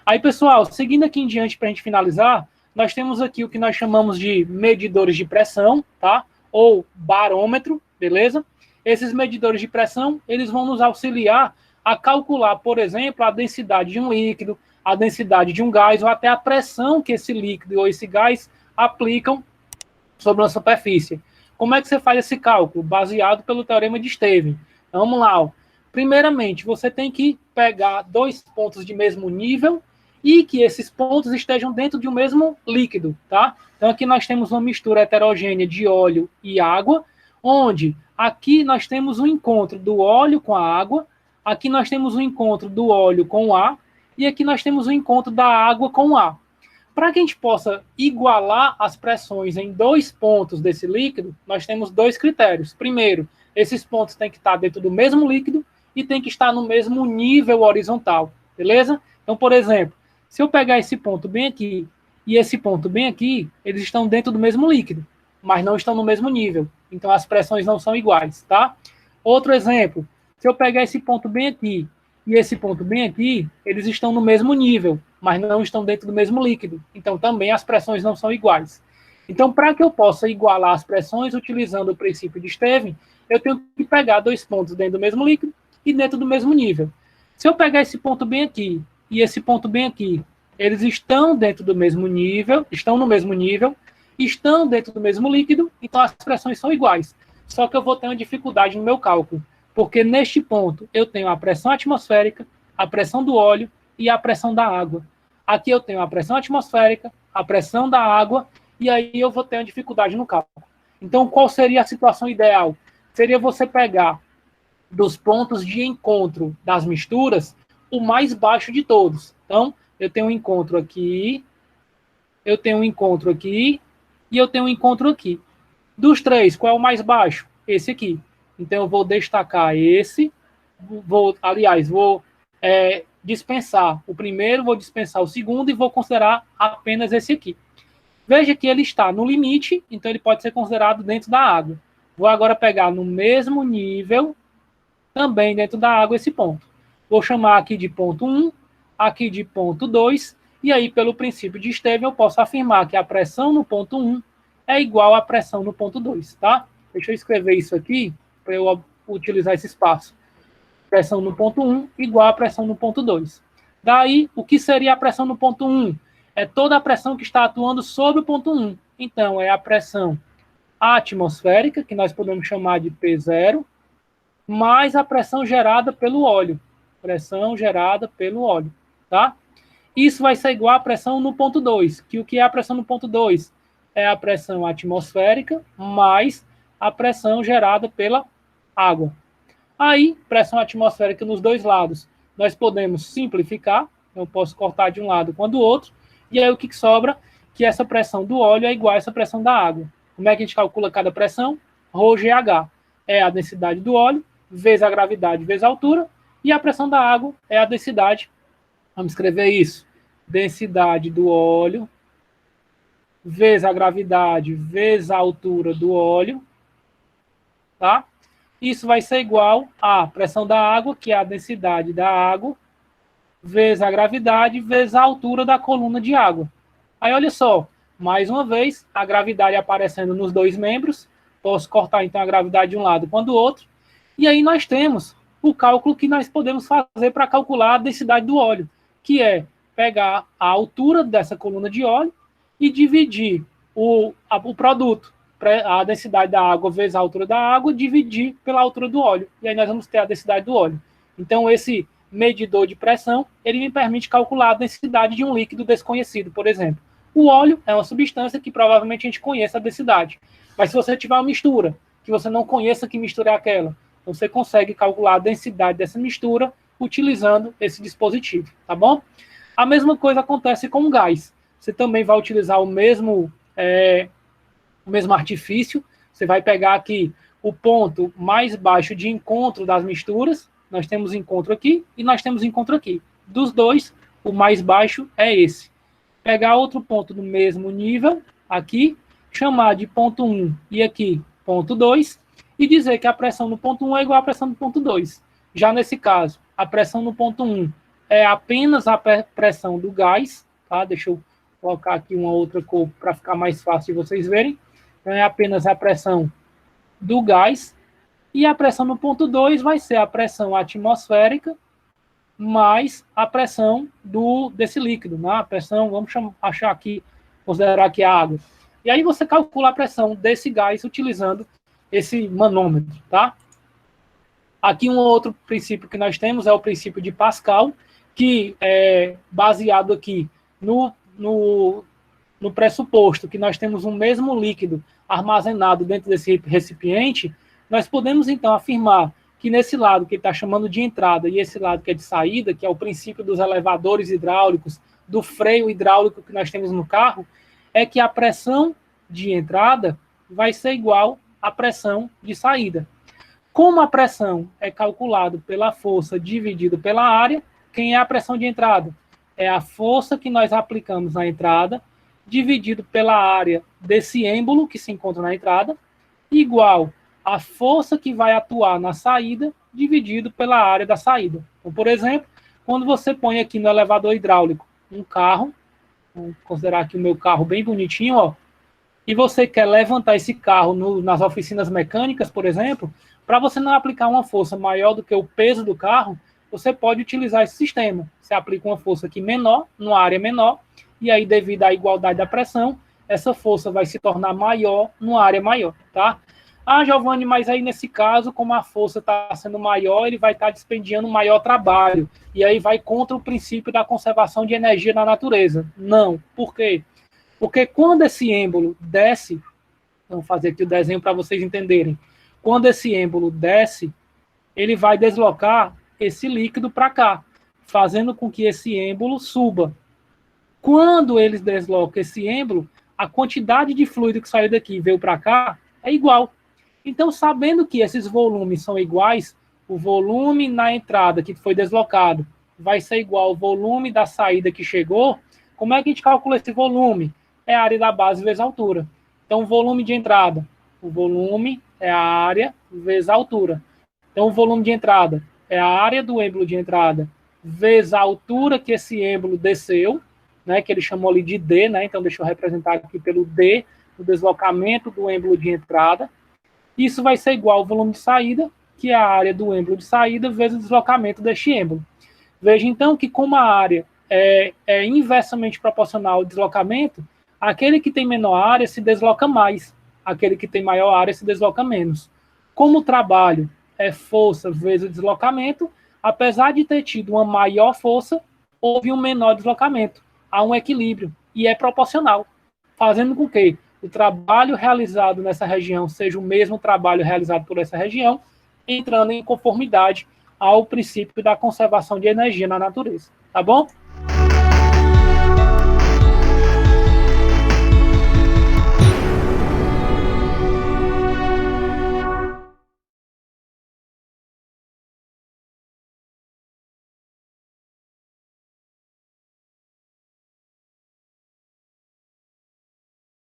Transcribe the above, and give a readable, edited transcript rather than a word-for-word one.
Aí, pessoal, seguindo aqui em diante para a gente finalizar, nós temos aqui o que nós chamamos de medidores de pressão, tá? Ou barômetro, beleza? Esses medidores de pressão, eles vão nos auxiliar a calcular, por exemplo, a densidade de um líquido, a densidade de um gás, ou até a pressão que esse líquido ou esse gás aplicam sobre uma superfície. Como é que você faz esse cálculo? Baseado pelo teorema de Stevens. Então, vamos lá. Ó. Primeiramente, você tem que pegar dois pontos de mesmo nível e que esses pontos estejam dentro de um mesmo líquido, tá? Então, aqui nós temos uma mistura heterogênea de óleo e água, onde aqui nós temos um encontro do óleo com a água, aqui nós temos um encontro do óleo com o ar, e aqui nós temos um encontro da água com o ar. Para que a gente possa igualar as pressões em dois pontos desse líquido, nós temos dois critérios. Primeiro, esses pontos têm que estar dentro do mesmo líquido e tem que estar no mesmo nível horizontal, beleza? Então, por exemplo, se eu pegar esse ponto bem aqui e esse ponto bem aqui, eles estão dentro do mesmo líquido, mas não estão no mesmo nível. Então, as pressões não são iguais, tá? Outro exemplo, se eu pegar esse ponto bem aqui e esse ponto bem aqui, eles estão no mesmo nível, mas não estão dentro do mesmo líquido. Então, também as pressões não são iguais. Então, para que eu possa igualar as pressões utilizando o princípio de Stevens, eu tenho que pegar dois pontos dentro do mesmo líquido e dentro do mesmo nível. Se eu pegar esse ponto bem aqui e esse ponto bem aqui, eles estão dentro do mesmo nível, estão no mesmo nível, estão dentro do mesmo líquido, então as pressões são iguais. Só que eu vou ter uma dificuldade no meu cálculo, porque neste ponto eu tenho a pressão atmosférica, a pressão do óleo e a pressão da água. Aqui eu tenho a pressão atmosférica, a pressão da água, e aí eu vou ter uma dificuldade no cálculo. Então, qual seria a situação ideal? Seria você pegar dos pontos de encontro das misturas o mais baixo de todos. Então, eu tenho um encontro aqui, eu tenho um encontro aqui, e eu tenho um encontro aqui. Dos três, qual é o mais baixo? Esse aqui. Então, eu vou destacar esse, vou dispensar o primeiro, vou dispensar o segundo e vou considerar apenas esse aqui. Veja que ele está no limite, então ele pode ser considerado dentro da água. Vou agora pegar no mesmo nível, também dentro da água, esse ponto. Vou chamar aqui de ponto 1, aqui de ponto 2, e aí, pelo princípio de Stevens, eu posso afirmar que a pressão no ponto 1 é igual à pressão no ponto 2, tá? Deixa eu escrever isso aqui, para eu utilizar esse espaço. Pressão no ponto 1 igual à pressão no ponto 2. Daí, o que seria a pressão no ponto 1? É toda a pressão que está atuando sobre o ponto 1. Então, é a pressão atmosférica, que nós podemos chamar de P0, mais a pressão gerada pelo óleo. Pressão gerada pelo óleo, tá? Isso vai ser igual à pressão no ponto 2, que o que é a pressão no ponto 2? É a pressão atmosférica mais a pressão gerada pela água. Aí, pressão atmosférica nos dois lados, nós podemos simplificar, eu posso cortar de um lado com do outro, e aí o que sobra? Que essa pressão do óleo é igual a essa pressão da água. Como é que a gente calcula cada pressão? ρGH é a densidade do óleo, vezes a gravidade, vezes a altura, e a pressão da água é a densidade, vamos escrever isso, densidade do óleo, vezes a gravidade, vezes a altura do óleo, tá? Isso vai ser igual à pressão da água, que é a densidade da água, vezes a gravidade, vezes a altura da coluna de água. Aí, olha só, mais uma vez, a gravidade aparecendo nos dois membros, posso cortar, então, a gravidade de um lado com a do outro, e aí nós temos o cálculo que nós podemos fazer para calcular a densidade do óleo, que é pegar a altura dessa coluna de óleo e dividir o produto, a densidade da água vezes a altura da água, dividir pela altura do óleo. E aí nós vamos ter a densidade do óleo. Então, esse medidor de pressão, ele me permite calcular a densidade de um líquido desconhecido, por exemplo. O óleo é uma substância que provavelmente a gente conhece a densidade. Mas se você tiver uma mistura, que você não conheça que mistura é aquela, você consegue calcular a densidade dessa mistura utilizando esse dispositivo, tá bom? A mesma coisa acontece com o gás. Você também vai utilizar o mesmo artifício. Você vai pegar aqui o ponto mais baixo de encontro das misturas. Nós temos encontro aqui e nós temos encontro aqui. Dos dois, o mais baixo é esse. Pegar outro ponto do mesmo nível, aqui, chamar de ponto 1 e aqui ponto 2, e dizer que a pressão no ponto 1 é igual à pressão no ponto 2. Já nesse caso, a pressão no ponto 1 é apenas a pressão do gás, tá? Deixa eu colocar aqui uma outra cor para ficar mais fácil de vocês verem. Então, é apenas a pressão do gás. E a pressão no ponto 2 vai ser a pressão atmosférica mais a pressão desse líquido, né? A pressão, vamos achar aqui, considerar que é a água. E aí você calcula a pressão desse gás utilizando esse manômetro, tá? Aqui um outro princípio que nós temos é o princípio de Pascal, que é baseado aqui no pressuposto que nós temos um mesmo líquido armazenado dentro desse recipiente. Nós podemos, então, afirmar que nesse lado que está chamando de entrada e esse lado que é de saída, que é o princípio dos elevadores hidráulicos, do freio hidráulico que nós temos no carro, é que a pressão de entrada vai ser igual à pressão de saída. Como a pressão é calculada pela força dividido pela área, quem é a pressão de entrada? É a força que nós aplicamos na entrada, dividido pela área desse êmbolo que se encontra na entrada, igual a força que vai atuar na saída, dividido pela área da saída. Então, por exemplo, quando você põe aqui no elevador hidráulico um carro, vamos considerar aqui o meu carro bem bonitinho, ó, e você quer levantar esse carro nas oficinas mecânicas, por exemplo, para você não aplicar uma força maior do que o peso do carro, você pode utilizar esse sistema. Você aplica uma força aqui menor, numa área menor, e aí, devido à igualdade da pressão, essa força vai se tornar maior numa área maior, tá? Ah, Giovanni, mas aí nesse caso, como a força está sendo maior, ele vai estar dispendiando maior trabalho. E aí vai contra o princípio da conservação de energia na natureza. Não. Por quê? Porque quando esse êmbolo desce, vamos fazer aqui o desenho para vocês entenderem. Quando esse êmbolo desce, ele vai deslocar esse líquido para cá, fazendo com que esse êmbolo suba. Quando eles deslocam esse êmbolo, a quantidade de fluido que saiu daqui e veio para cá é igual. Então, sabendo que esses volumes são iguais, o volume na entrada que foi deslocado vai ser igual ao volume da saída que chegou, como é que a gente calcula esse volume? É a área da base vezes a altura. Então, o volume de entrada, o volume é a área vezes a altura. Então, o volume de entrada é a área do êmbolo de entrada vezes a altura que esse êmbolo desceu, né, que ele chamou ali de D, né? Então, deixa eu representar aqui pelo D, o deslocamento do êmbolo de entrada. Isso vai ser igual ao volume de saída, que é a área do êmbolo de saída, vezes o deslocamento deste êmbolo. Veja, então, que como a área é inversamente proporcional ao deslocamento, aquele que tem menor área se desloca mais, aquele que tem maior área se desloca menos. Como o trabalho é força vezes o deslocamento, apesar de ter tido uma maior força, houve um menor deslocamento. Há um equilíbrio, e é proporcional, fazendo com que o trabalho realizado nessa região seja o mesmo trabalho realizado por essa região, entrando em conformidade ao princípio da conservação de energia na natureza. Tá bom?